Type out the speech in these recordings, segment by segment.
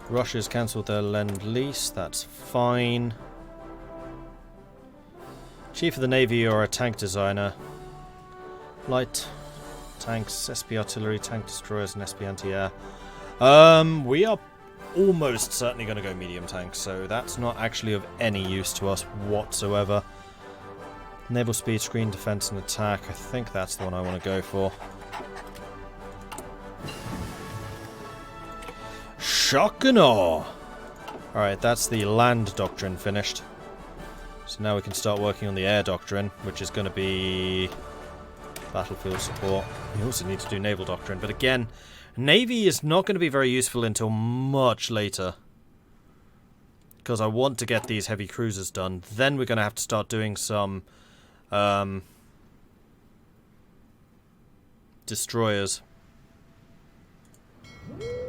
Russia's cancelled their Lend-Lease, that's fine. Chief of the Navy or a tank designer. Light tanks, SP artillery, tank destroyers, and SP anti-air. We are almost certainly going to go medium tanks, so that's not actually of any use to us whatsoever. Naval speed, screen, defense, and attack. I think that's the one I want to go for. Shock and awe! Alright, that's the land doctrine finished. So now we can start working on the air doctrine, which is going to be battlefield support. We also need to do naval doctrine, but again, navy is not going to be very useful until much later. Because I want to get these heavy cruisers done. Then we're going to have to start doing some destroyers.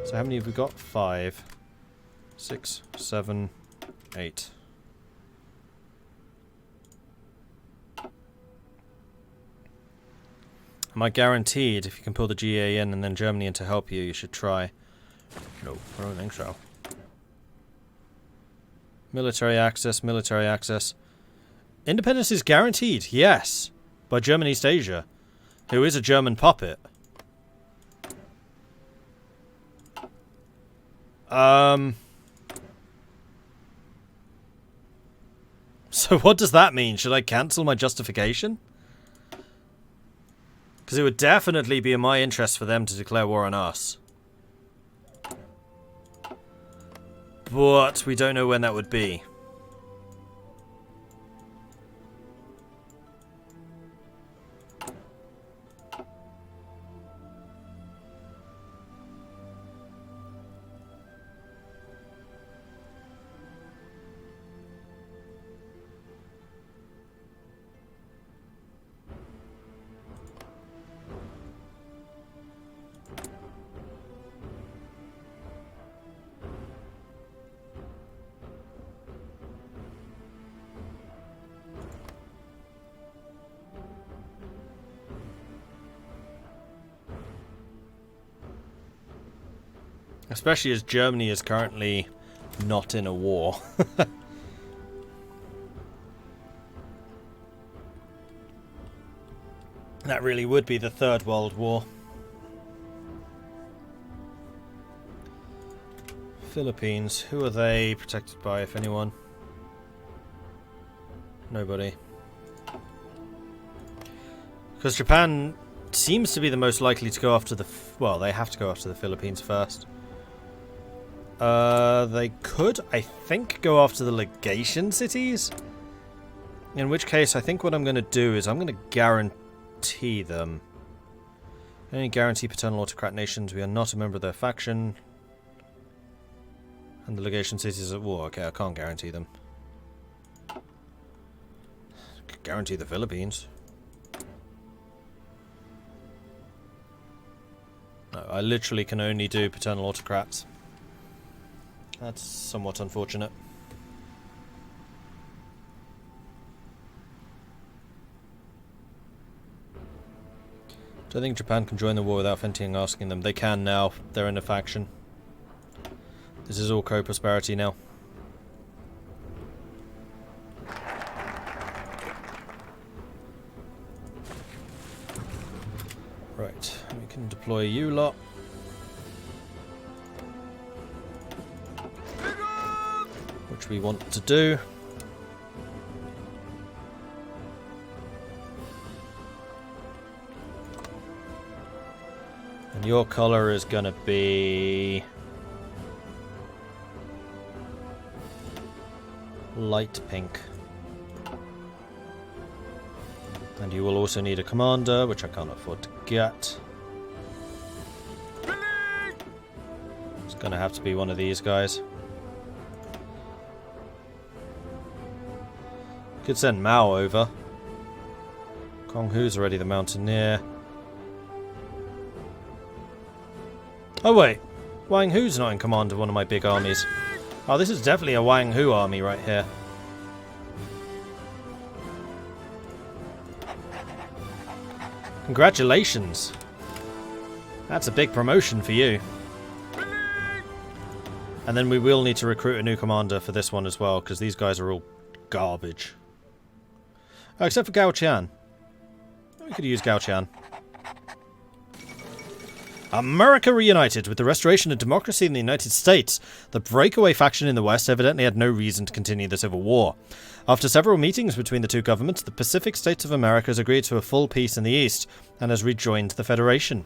So how many have we got? 5, 6, 7, 8. Am I guaranteed if you can pull the GA in and then Germany in to help you, you should try? No, I don't think so. Military access, military access. Independence is guaranteed, yes, by German East Asia, who is a German puppet. So what does that mean? Should I cancel my justification? Because it would definitely be in my interest for them to declare war on us. But we don't know when that would be. Especially as Germany is currently not in a war. That really would be the Third World War. Philippines, who are they protected by, if anyone? Nobody. Because Japan seems to be the most likely to go after the... well, they have to go after the Philippines first. They could, I think, go after the legation cities. In which case, I think what I'm going to do is I'm going to guarantee them. Only guarantee paternal autocrat nations. We are not a member of their faction. And the legation cities at war. Okay, I can't guarantee them. Guarantee the Philippines. No, I literally can only do paternal autocrats. That's somewhat unfortunate. Do I think Japan can join the war without Fenty asking them? They can now. They're in a faction. This is all co-prosperity now. Right, we can deploy you lot. Which we want to do. And your color is gonna be light pink. And you will also need a commander, which I can't afford to get. It's gonna have to be one of these guys. Could send Mao over. Kong Hu's already the mountaineer. Oh wait, Wang Hu's not in command of one of my big armies. Oh, this is definitely a Wang Hu army right here. Congratulations. That's a big promotion for you. And then we will need to recruit a new commander for this one as well, because these guys are all garbage. Oh, except for Gao Qian. We could use Gao Qian. America reunited with the restoration of democracy in the United States. The breakaway faction in the West evidently had no reason to continue the Civil War. After several meetings between the two governments, the Pacific States of America has agreed to a full peace in the East and has rejoined the Federation.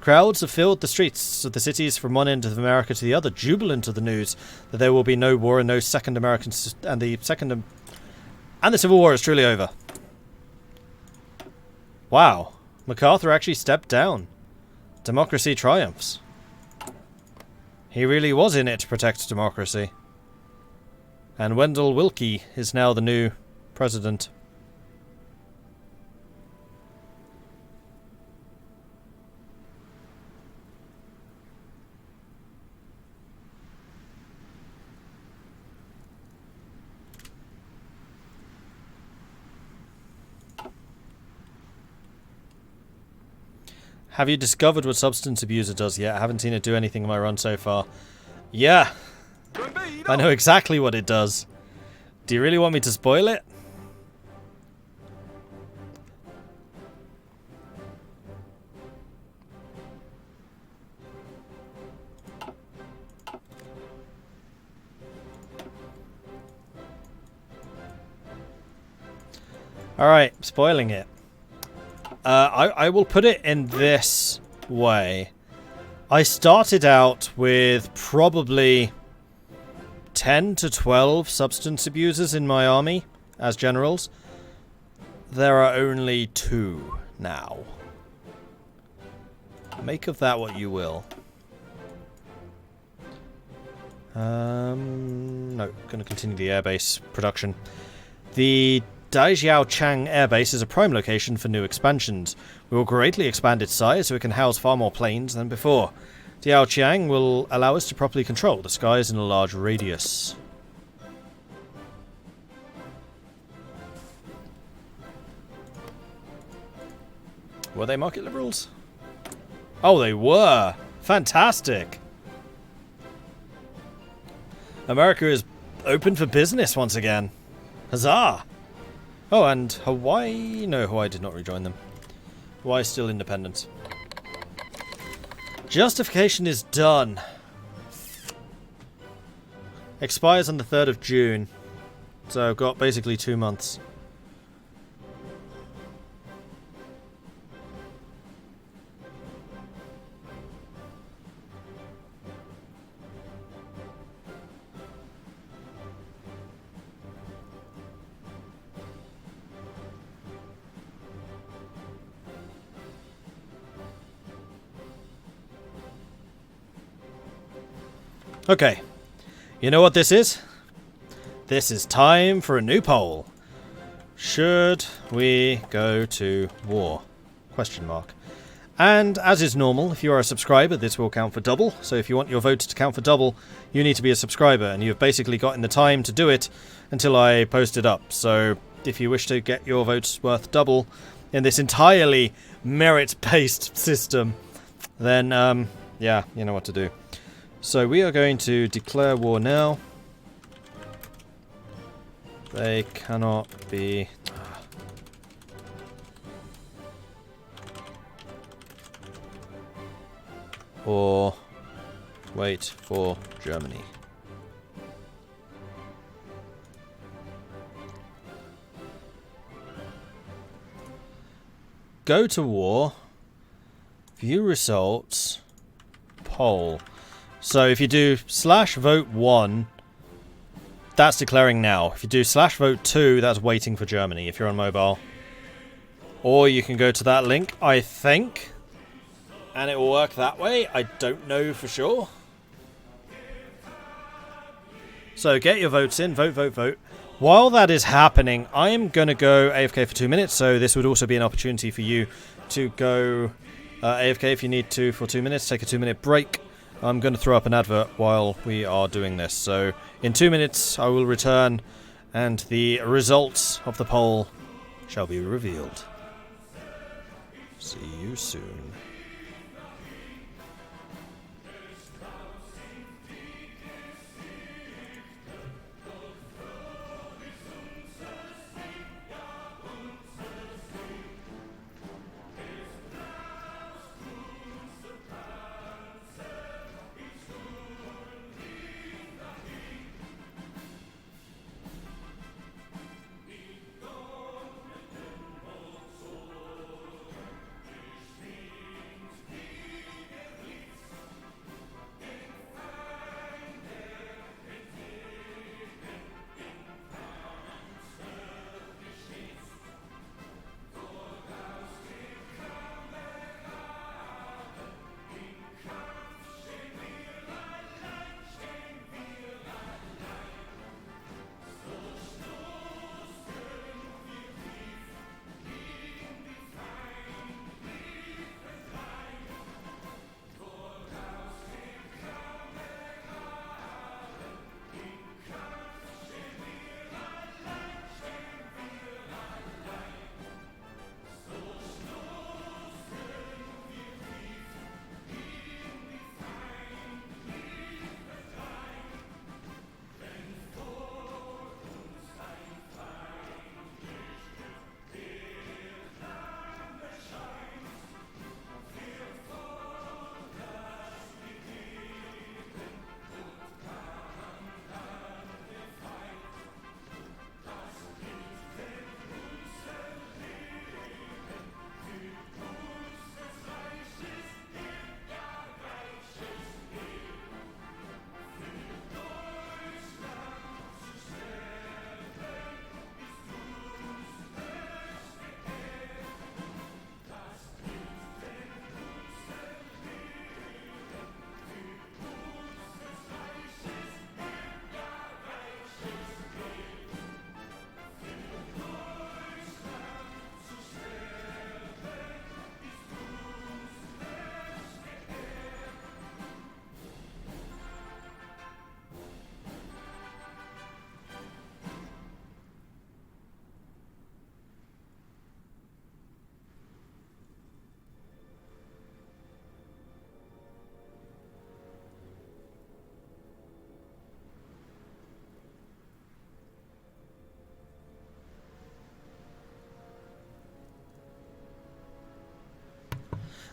Crowds have filled the streets of the cities from one end of America to the other, jubilant of the news that there will be no war and no second American and the Civil War is truly over. Wow, MacArthur actually stepped down. Democracy triumphs. He really was in it to protect democracy. And Wendell Willkie is now the new president. Have you discovered what substance abuser does yet? I haven't seen it do anything in my run so far. Yeah! I know exactly what it does. Do you really want me to spoil it? Alright, spoiling it. I will put it in this way. I started out with probably 10 to 12 substance abusers in my army as generals. There are only 2 now. Make of that what you will. No, going to continue the airbase production. The Daijiaochang airbase is a prime location for new expansions. We will greatly expand its size so it can house far more planes than before. Diaoqiang will allow us to properly control the skies in a large radius. Were they market liberals? Oh, they were! Fantastic! America is open for business once again. Huzzah! Oh, and Hawaii... No, Hawaii did not rejoin them. Hawaii is still independent. Justification is done. Expires on the 3rd of June. So I've got basically 2 months. Okay, you know what this is? This is time for a new poll. Should we go to war? Question mark. And as is normal, if you are a subscriber, this will count for double. So if you want your votes to count for double, you need to be a subscriber, and you've basically gotten the time to do it until I post it up. So if you wish to get your votes worth double in this entirely merit-based system, then yeah, you know what to do. So we are going to declare war now. They cannot be... Or wait for Germany. Go to war. View results. Poll. So if you do /vote1, that's declaring now. If you do /vote2, that's waiting for Germany if you're on mobile. Or you can go to that link, I think, and it will work that way. I don't know for sure. So get your votes in. Vote, vote, vote. While that is happening, I am going to go AFK for 2 minutes. So this would also be an opportunity for you to go AFK if you need to for 2 minutes. Take a 2-minute break. I'm going to throw up an advert while we are doing this. So in 2 minutes I will return and the results of the poll shall be revealed. See you soon.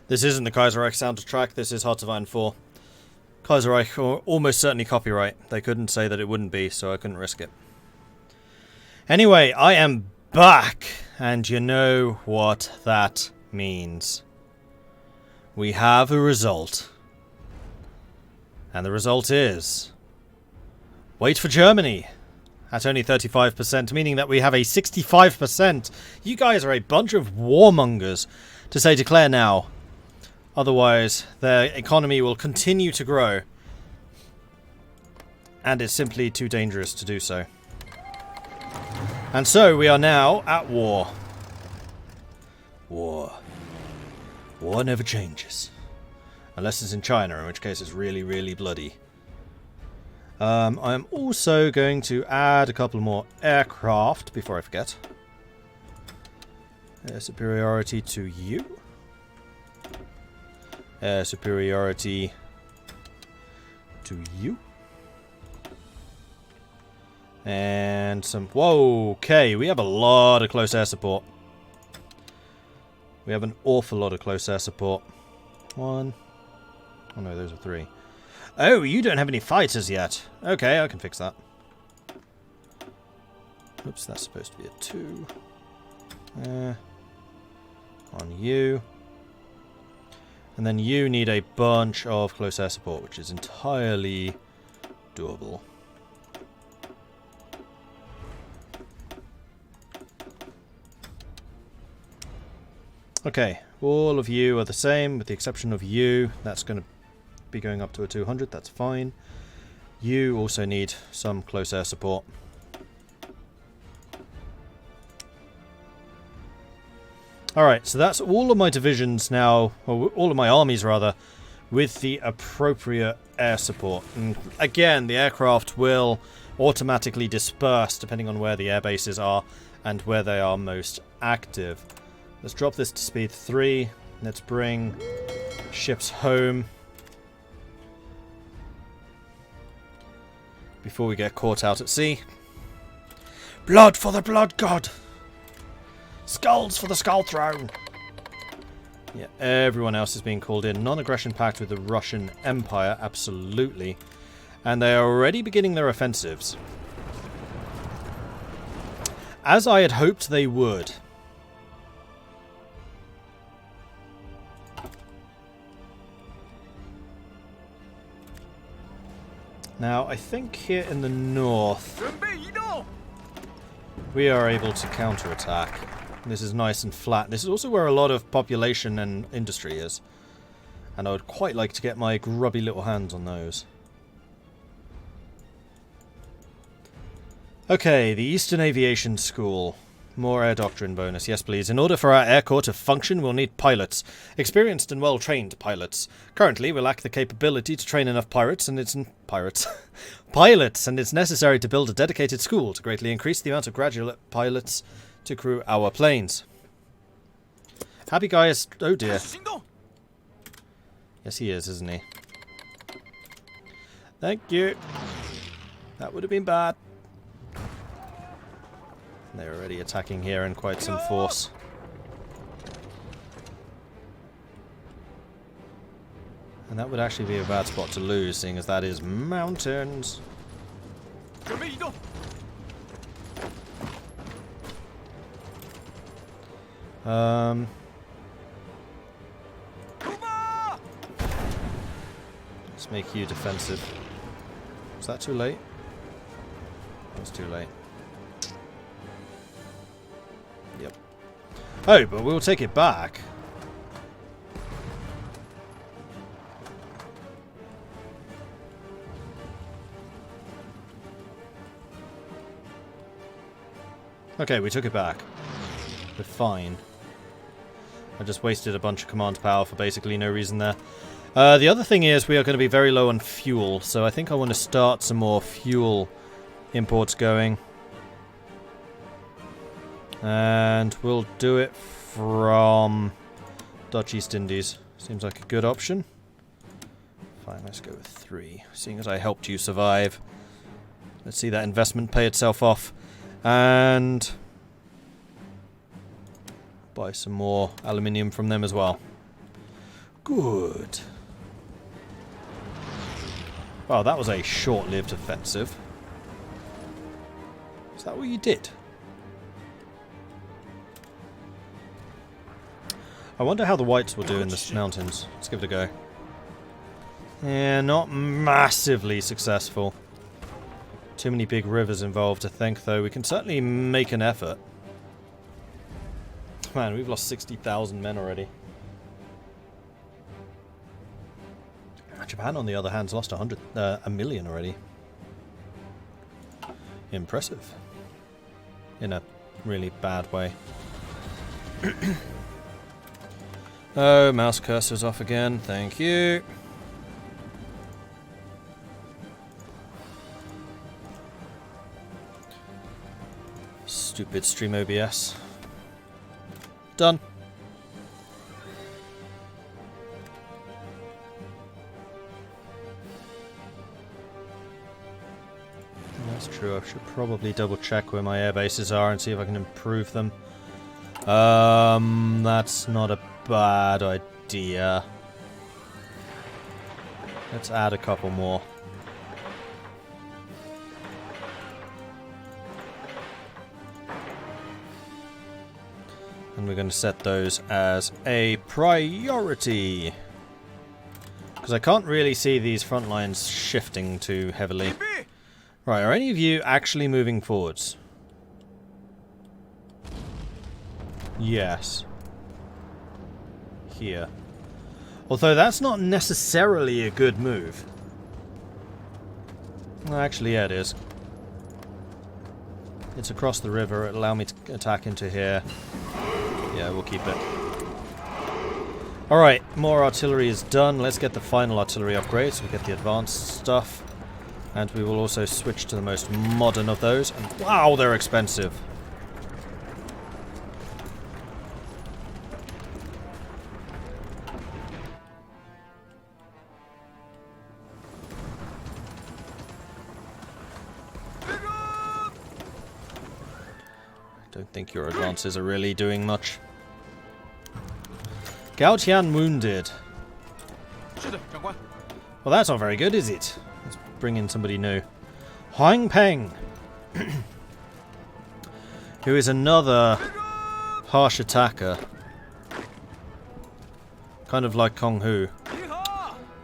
This isn't the Kaiserreich soundtrack, this is Hearts of Iron 4. Kaiserreich almost certainly copyright. They couldn't say that it wouldn't be, so I couldn't risk it. Anyway, I am back, and you know what that means. We have a result. And the result is... wait for Germany! At only 35%, meaning that we have a 65%. You guys are a bunch of warmongers to say declare now. Otherwise, their economy will continue to grow. And it's simply too dangerous to do so. And so, we are now at war. War. War never changes. Unless it's in China, in which case it's really, really bloody. I'm also going to add a couple more aircraft before I forget. Air superiority to you. Air superiority to you. And some... whoa, okay, we have a lot of close air support. We have an awful lot of close air support. One. Oh no, those are three. Oh, you don't have any fighters yet. Okay, I can fix that. Oops, that's supposed to be a 2. On you. And then you need a bunch of close air support, which is entirely doable. Okay, all of you are the same, with the exception of you. That's going to be going up to a 200, that's fine. You also need some close air support. Alright, so that's all of my divisions now, or all of my armies rather, with the appropriate air support. And again, the aircraft will automatically disperse depending on where the air bases are and where they are most active. Let's drop this to speed 3. Let's bring ships home before we get caught out at sea. Blood for the blood god! Skulls for the skull throne! Yeah, everyone else is being called in. Non-aggression pact with the Russian Empire, absolutely. And they are already beginning their offensives. As I had hoped they would. Now, I think here in the north, we are able to counterattack. This is nice and flat. This is also where a lot of population and industry is. And I would quite like to get my grubby little hands on those. Okay, the Eastern Aviation School. More air doctrine bonus. Yes, please. In order for our air corps to function, we'll need pilots. Experienced and well-trained pilots. Currently, we lack the capability to train enough pilots, and it's necessary to build a dedicated school to greatly increase the amount of graduate pilots to crew our planes. Happy guy is... oh dear. Yes, he is, isn't he? Thank you. That would have been bad. They're already attacking here in quite some force. And that would actually be a bad spot to lose, seeing as that is mountains. Let's make you defensive. Is that too late? That's too late. Yep. Oh, but we'll take it back. Okay, we took it back. We're fine. I just wasted a bunch of command power for basically no reason there. The other thing is we are going to be very low on fuel, so I think I want to start some more fuel imports going. And we'll do it from Dutch East Indies. Seems like a good option. Fine, let's go with 3. Seeing as I helped you survive. Let's see that investment pay itself off. And buy some more aluminium from them as well. Good. Well, that was a short-lived offensive. Is that what you did? I wonder how the whites will do in the mountains. Let's give it a go. Yeah, not massively successful. Too many big rivers involved to think, though. We can certainly make an effort. Man, we've lost 60,000 men already. Japan, on the other hand, has lost a million already. Impressive. In a really bad way. Oh, mouse cursor's off again. Thank you. Stupid stream OBS. Done. That's true. I should probably double check where my air bases are and see if I can improve them. That's not a bad idea. Let's add a couple more. And we're going to set those as a priority. Because I can't really see these front lines shifting too heavily. Right, are any of you actually moving forwards? Yes. Here. Although that's not necessarily a good move. Well, actually, yeah, it is. It's across the river. It'll allow me to attack into here. Yeah, we'll keep it. Alright, more artillery is done. Let's get the final artillery upgrade so we get the advanced stuff. And we will also switch to the most modern of those. And wow, they're expensive. Don't think your advances are really doing much. Gao Tian wounded. Well, that's not very good, is it? Let's bring in somebody new. Huang Peng, who is another harsh attacker. Kind of like Kong Hu.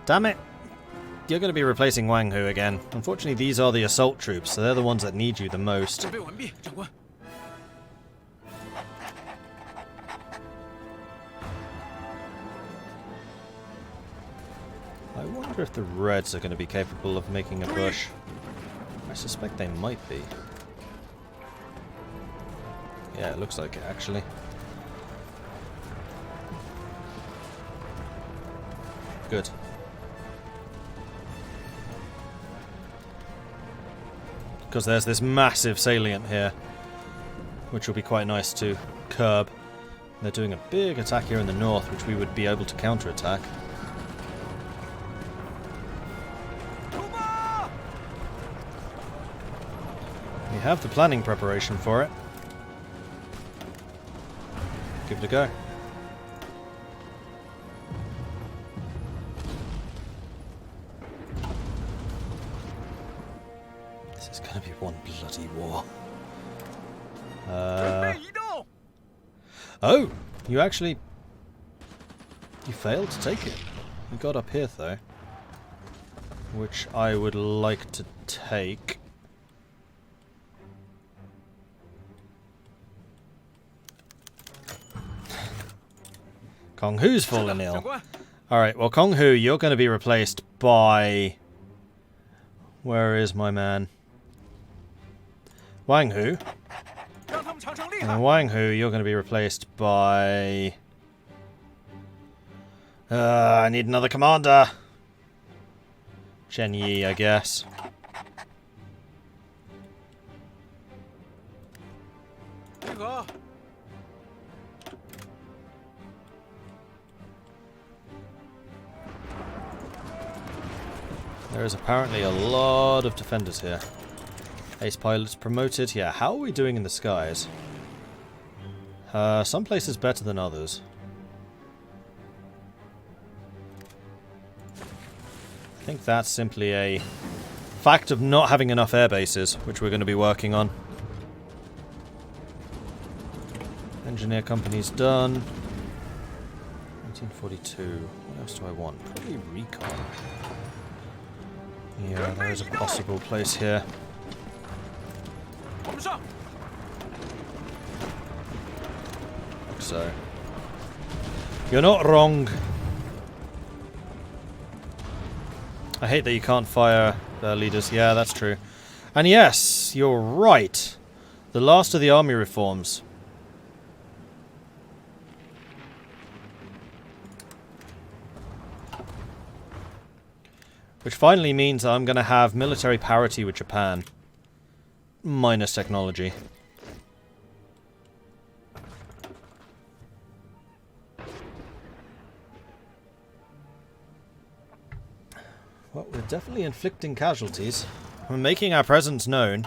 Damn it! You're going to be replacing Wang Hu again. Unfortunately, these are the assault troops, so they're the ones that need you the most. I wonder if the Reds are going to be capable of making a push. I suspect they might be. Yeah, it looks like it, actually. Good. Because there's this massive salient here, which will be quite nice to curb. They're doing a big attack here in the north, which we would be able to counterattack. We have the planning preparation for it. Give it a go. This is going to be one bloody war. Oh! You actually... You failed to take it. You got up here, though. Which I would like to take. Kong Hu's fallen ill. Alright, well, Kong Hu, you're going to be replaced by... Where is my man? Wang Hu. And Wang Hu, you're going to be replaced by... I need another commander. Chen Yi, I guess. There is apparently a lot of defenders here. Ace pilots promoted. Yeah, how are we doing in the skies? Some places better than others. think that's simply a fact of not having enough air bases, which we're going to be working on. Engineer company's done. 1942. What else do I want? Probably recon. Yeah, there is a possible place here. So, you're not wrong. I hate that you can't fire their leaders. Yeah, that's true. And yes, you're right. The last of the army reforms. Which finally means I'm going to have military parity with Japan. Minus technology. Well, we're definitely inflicting casualties. We're making our presence known.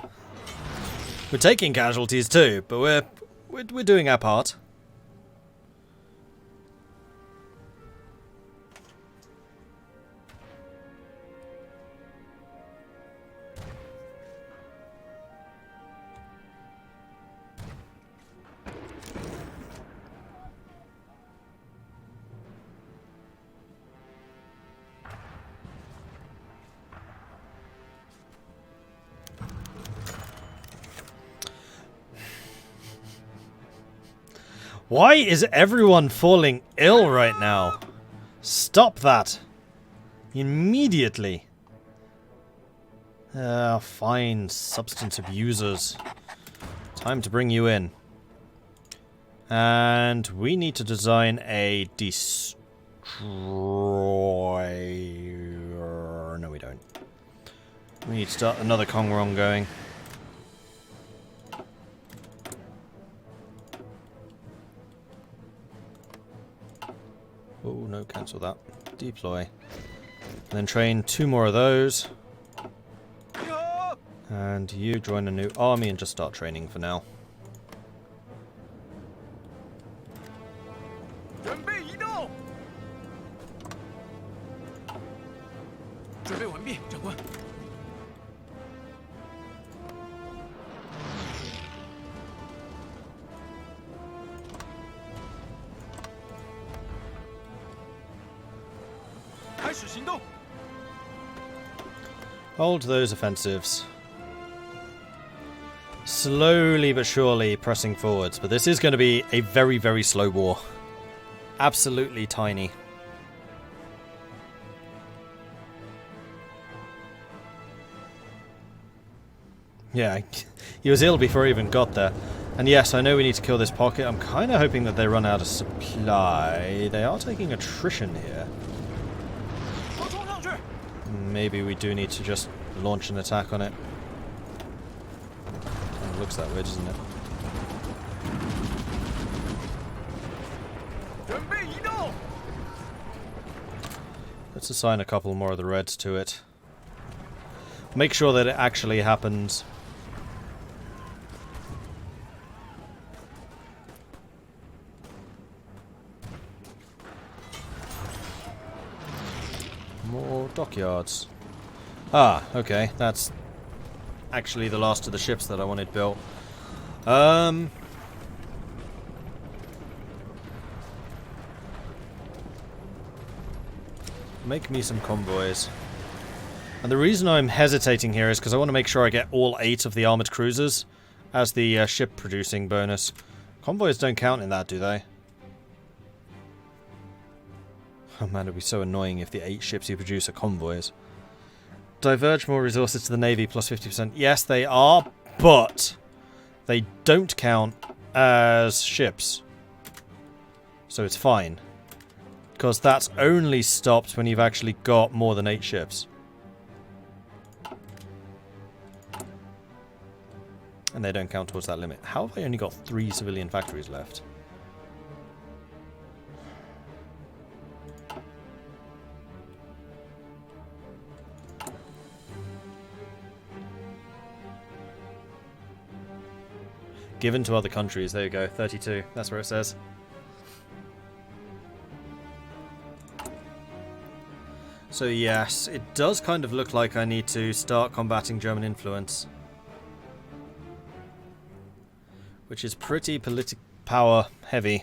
We're taking casualties too, but we're doing our part. Why is everyone falling ill right now? Stop that. Immediately. Fine, substance abusers. Time to bring you in. And we need to design a destroyer. No, we don't. We need to start another Kongrong going. Oh, no, cancel that. Deploy. And then train 2 more of those. And you join a new army and just start training for now. Hold those offensives. Slowly but surely pressing forwards, but this is going to be a very, very slow war. Absolutely tiny. Yeah, he was ill before he even got there. And yes, I know we need to kill this pocket. I'm kind of hoping that they run out of supply. They are taking attrition here. Maybe we do need to just launch an attack on it. It looks that way, doesn't it? Let's assign a couple more of the reds to it. Make sure that it actually happens. More dockyards. Ah, okay. That's actually the last of the ships that I wanted built. Make me some convoys. And the reason I'm hesitating here is because I want to make sure I get all 8 of the armoured cruisers as the ship producing bonus. Convoys don't count in that, do they? Oh man, it'd be so annoying if the 8 ships you produce are convoys. Diverge more resources to the Navy, plus 50%. Yes, they are, but they don't count as ships. So it's fine. Because that's only stopped when you've actually got more than 8 ships. And they don't count towards that limit. How have I only got 3 civilian factories left? Given to other countries. There you go. 32. That's where it says. So yes, it does kind of look like I need to start combating German influence. Which is pretty power heavy.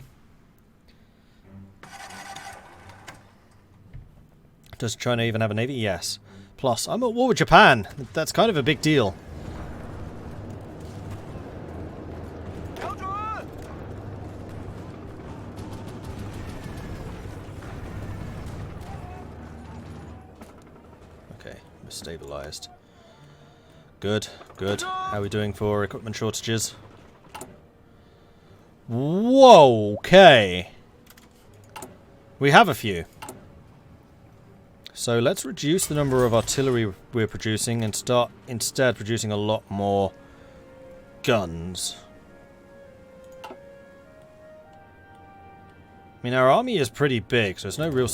Does China even have a navy? Yes. Plus, I'm at war with Japan. That's kind of a big deal. Okay, we're stabilized. Good, good. How are we doing for equipment shortages? Whoa, okay. We have a few. So let's reduce the number of artillery we're producing and start instead producing a lot more guns. I mean, our army is pretty big, so there's no real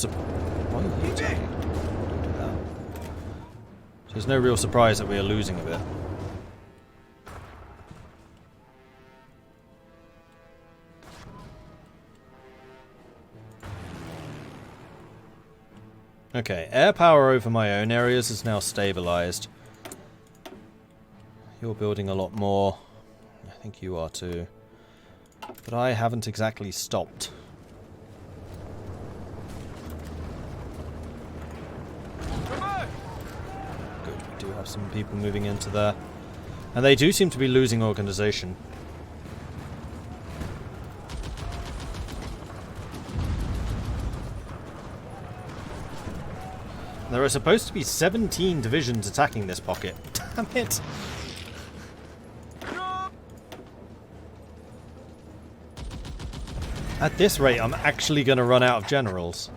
there's no real surprise that we are losing a bit. Okay, air power over my own areas is now stabilized. You're building a lot more. I think you are too. But I haven't exactly stopped. Good, we do have some people moving into there. And they do seem to be losing organization. There are supposed to be 17 divisions attacking this pocket. Damn it! At this rate, I'm actually going to run out of generals.